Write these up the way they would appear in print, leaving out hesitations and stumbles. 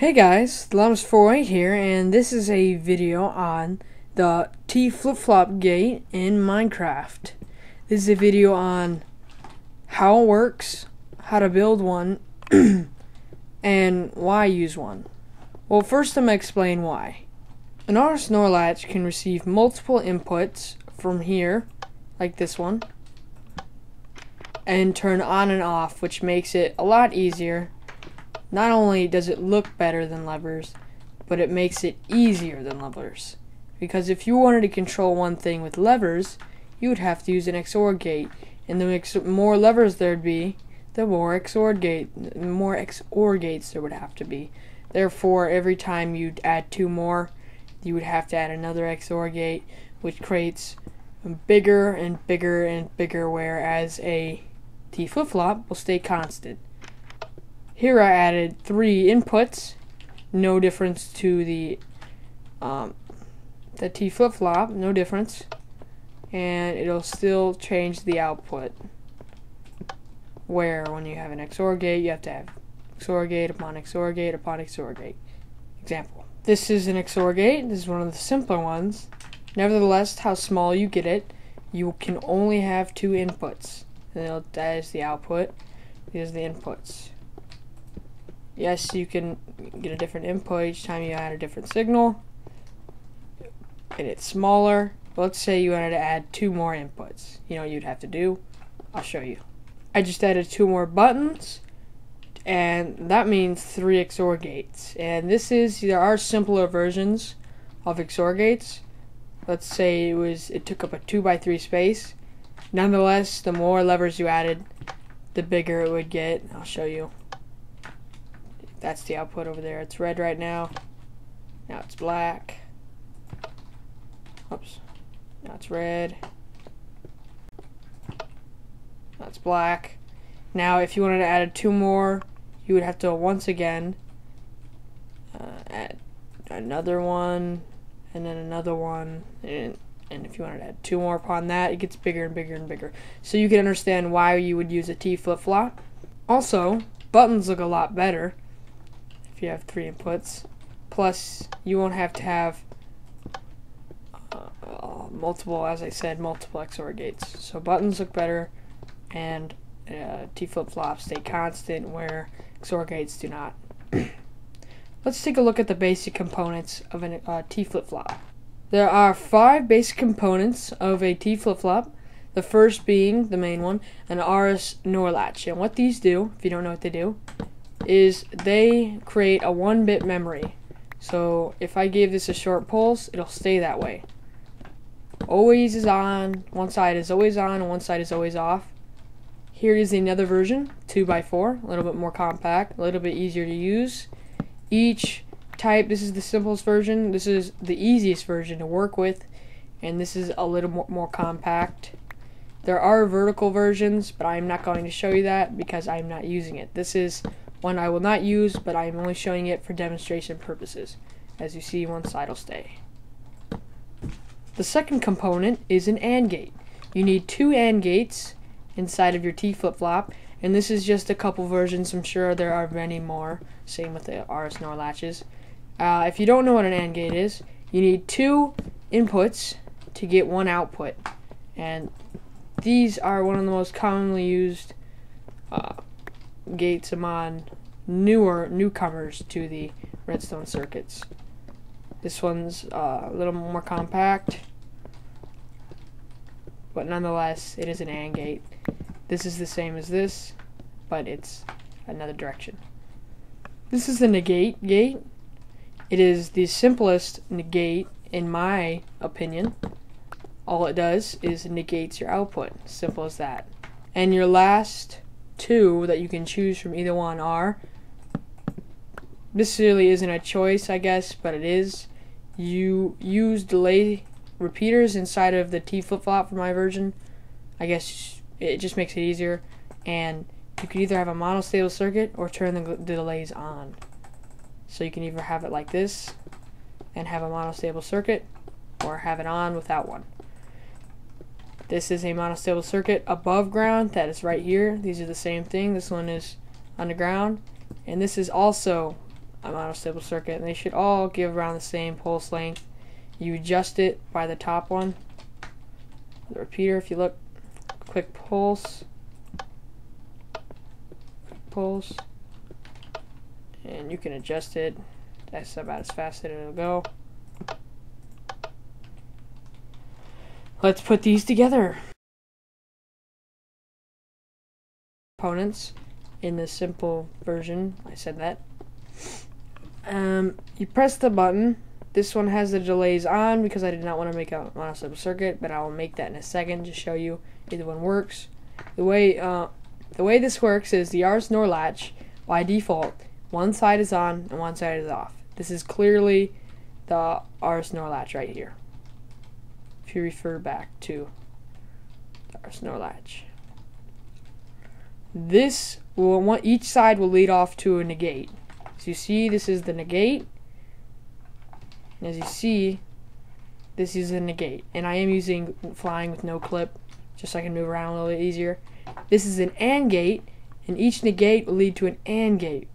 Hey guys, Llamas48 here, and this is a video on the T-FlipFlop gate in Minecraft. This is a video on how it works, how to build one, and why use one. Well, first I'm going to explain why. An RS NOR latch can receive multiple inputs from here, like this one, and turn on and off, which makes it a lot easier. Not only does it look better than levers, but it makes it easier than levers. Because if you wanted to control one thing with levers, you would have to use an XOR gate. And the more levers there'd be, the more XOR gates there would have to be. Therefore, every time you'd add two more, you would have to add another XOR gate, which creates bigger and bigger and bigger, whereas a T-flip-flop will stay constant. Here I added 3 inputs, no difference to the T-flip-flop, no difference, and it'll still change the output. Where when you have an XOR gate, you have to have XOR gate upon XOR gate upon XOR gate. Example. This is an XOR gate. This is one of the simpler ones. Nevertheless, how small you get it, you can only have 2 inputs. And that is the output. These are the inputs. Yes, you can get a different input each time you add a different signal, and it's smaller. Let's say you wanted to add 2 more inputs. You know what you'd have to do? I'll show you. I just added 2 more buttons, and that means 3 XOR gates. And there are simpler versions of XOR gates. Let's say it took up a 2x3 space. Nonetheless, the more levers you added, the bigger it would get. I'll show you. That's the output over there. It's red right now. Now it's black. Oops. Now it's red. Now it's black. Now if you wanted to add 2 more, you would have to once again add another one, and then another one, and if you wanted to add 2 more upon that, it gets bigger and bigger and bigger. So you can understand why you would use a T-flip-flop. Also, buttons look a lot better if you have 3 inputs. Plus, you won't have to have multiple XOR gates. So buttons look better, and T-flip-flops stay constant where XOR gates do not. Let's take a look at the basic components of a T-flip-flop. There are 5 basic components of a T-flip-flop. The first being, the main one, an RS NOR latch. And what these do, if you don't know what they do, is they create a 1-bit memory. So if I gave this a short pulse, it'll stay that way. Always is on, one side is always on, and one side is always off. Here is another version, 2x4, a little bit more compact, a little bit easier to use. Each type, this is the simplest version, this is the easiest version to work with, and this is a little more compact. There are vertical versions, but I'm not going to show you that because I'm not using it. This is one I will not use, but I'm only showing it for demonstration purposes. As you see, one side will stay. The second component is an AND gate. You need 2 AND gates inside of your T-flip-flop, and this is just a couple versions. I'm sure there are many more. Same with the RS NOR latches. If you don't know what an AND gate is, you need 2 inputs to get 1 output, and these are one of the most commonly used gates among newcomers to the redstone circuits. This one's a little more compact, but nonetheless it is an AND gate. This is the same as this, but it's another direction. This is the negate gate. It is the simplest negate in my opinion. All it does is negates your output. Simple as that. And your last 2 that you can choose from either one are, this really isn't a choice, I guess, but it is. You use delay repeaters inside of the T-flip-flop for my version. I guess it just makes it easier. And you can either have a monostable circuit or turn the delays on. So you can either have it like this and have a monostable circuit, or have it on without one. This is a monostable circuit above ground. That is right here. These are the same thing. This one is underground, and this is also monostable circuit, and they should all give around the same pulse length. You adjust it by the top one, the repeater. If you look, quick pulse, and you can adjust it. That's about as fast as it'll go. Let's put these together. Components in the simple version. I said that. You press the button. This one has the delays on because I did not want to make a monostable circuit, but I will make that in a second to show you either one works. The way this works is the RS NOR latch by default, one side is on and one side is off. This is clearly the RS NOR latch right here. If you refer back to the RS NOR latch, this will each side will lead off to a negate. So you see, this is the negate, and as you see, this is the negate. And I am using flying with no clip, just so I can move around a little bit easier. This is an AND gate, and each negate will lead to an AND gate.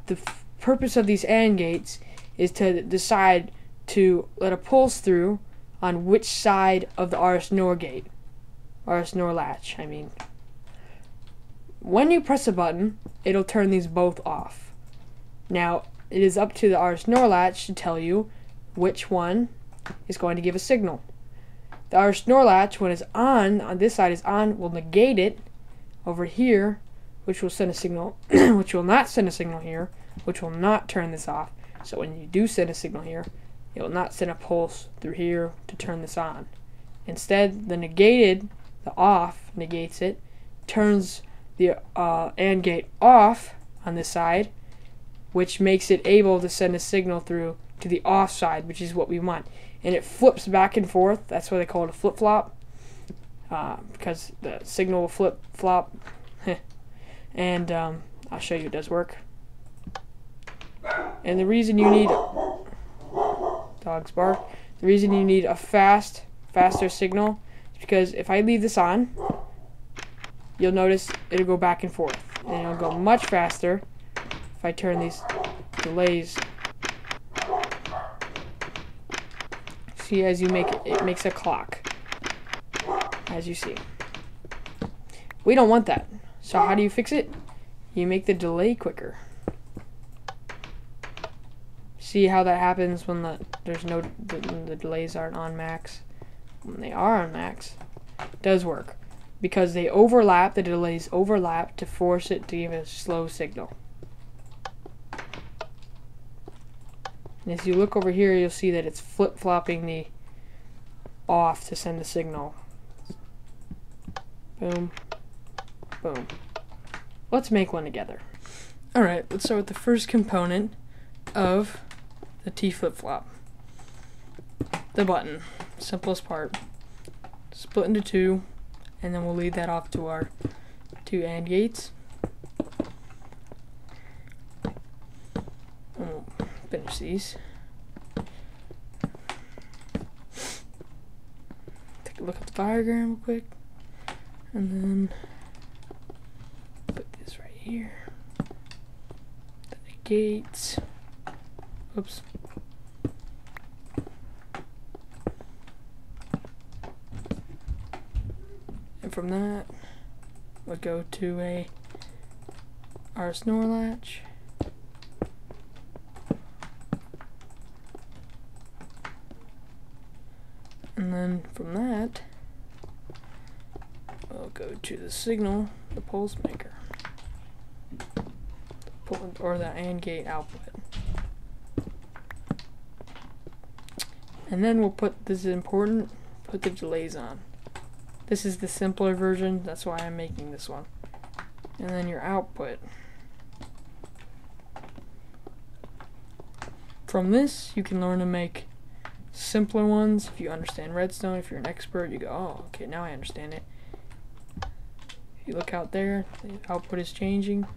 The purpose of these AND gates is to decide to let a pulse through on which side of the RS NOR gate, RS NOR latch, I mean. When you press a button, it'll turn these both off. Now, it is up to the RS NOR latch to tell you which one is going to give a signal. The RS NOR latch, when it's on this side is on, will negate it over here, which will send a signal, which will not send a signal here, which will not turn this off. So when you do send a signal here, it will not send a pulse through here to turn this on. Instead, the off negates it, turns the AND gate off on this side, which makes it able to send a signal through to the off side, which is what we want. And it flips back and forth. That's why they call it a flip-flop, because the signal will flip-flop. And I'll show you it does work. And the reason you need dogs bark. The reason you need a faster signal is because if I leave this on, you'll notice it'll go back and forth, and it'll go much faster if I turn these delays. See, as you make it, it makes a clock, as you see. We don't want that, so how do you fix it? You make the delay quicker. See how that happens when the delays aren't on max? When they are on max, it does work, because they overlap, the delays overlap to force it to give a slow signal. And as you look over here, you'll see that it's flip-flopping the off to send the signal. Boom, boom. Let's make one together. Alright, let's start with the first component of the T-FlipFlop. The button. Simplest part. Split into two, and then we'll lead that off to our two AND gates. And we'll finish these. Take a look at the diagram real quick, and then put this right here. The gates. Oops. And from that, we'll go to a RS NOR latch. And then from that, we'll go to the signal, the pulse maker, or the AND gate output. And then we'll put, this is important, put the delays on. This is the simpler version, that's why I'm making this one. And then your output. From this, you can learn to make simpler ones. If you understand redstone, if you're an expert, you go, oh, okay, now I understand it. If you look out there, the output is changing.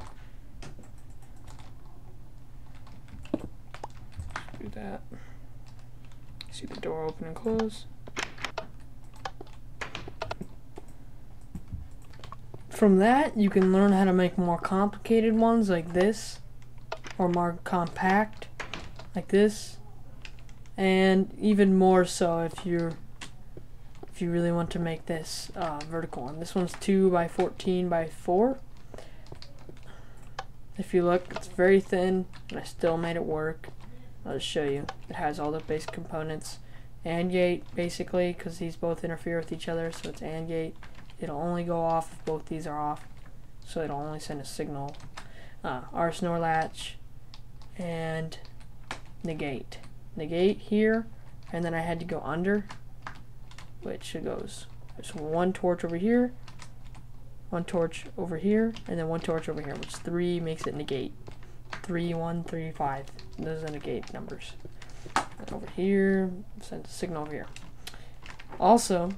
Do that. See the door open and close. From that, you can learn how to make more complicated ones like this. or more compact, like this, and even more so if you really want to make this vertical one. This one's 2 by 14 by 4. If you look, it's very thin, and I still made it work. I'll just show you. It has all the basic components. AND gate, basically, because these both interfere with each other, so it's AND gate. It'll only go off if both these are off, so it'll only send a signal. RS NOR latch, and negate. Negate here, and then I had to go under, which it goes. There's one torch over here, one torch over here, and then one torch over here, which 3 makes it negate. 3, 1, 3, 5. Those are the negate numbers. And over here, send a signal over here. Also,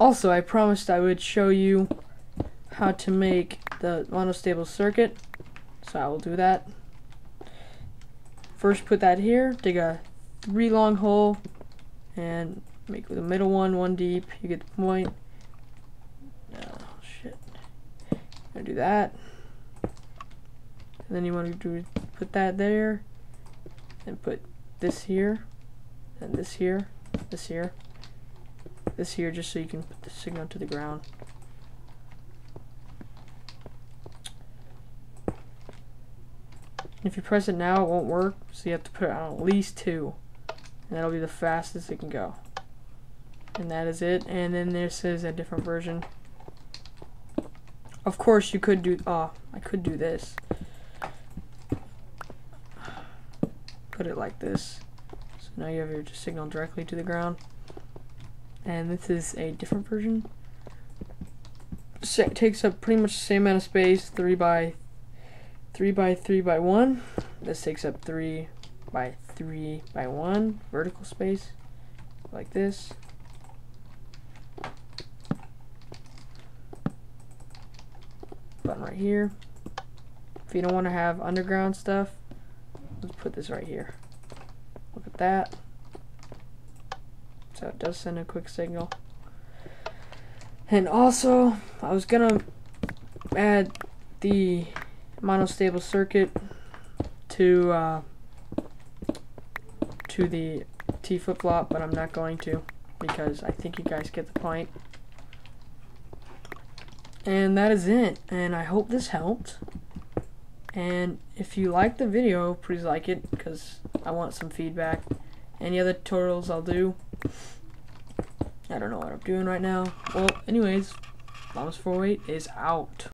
I promised I would show you how to make the monostable circuit, so I will do that. First, put that here, dig a 3 long hole, and make the middle one deep. You get the point. Oh shit! I'm gonna do that, and then you want to put that there, and put this here, and this here, this here, this here, just so you can put the signal to the ground. If you press it now, it won't work, so you have to put it on at least 2, and that'll be the fastest it can go. And that is it. And then this is a different version. Of course, you could do. I could do this. Put it like this. So now you have your signal directly to the ground. And this is a different version. It takes up pretty much the same amount of space. 3 by 3 by 3 by 1. This takes up 3 by 3 by 1 vertical space, like this. Button right here. If you don't want to have underground stuff, let's put this right here. Look at that. So it does send a quick signal. And also, I was gonna add the monostable circuit to the T-FlipFlop, but I'm not going to, because I think you guys get the point. And that is it, and I hope this helped. And if you like the video, please like it, because I want some feedback. Any other tutorials I'll do. I don't know what I'm doing right now. Well, anyways, Llamas48 is out.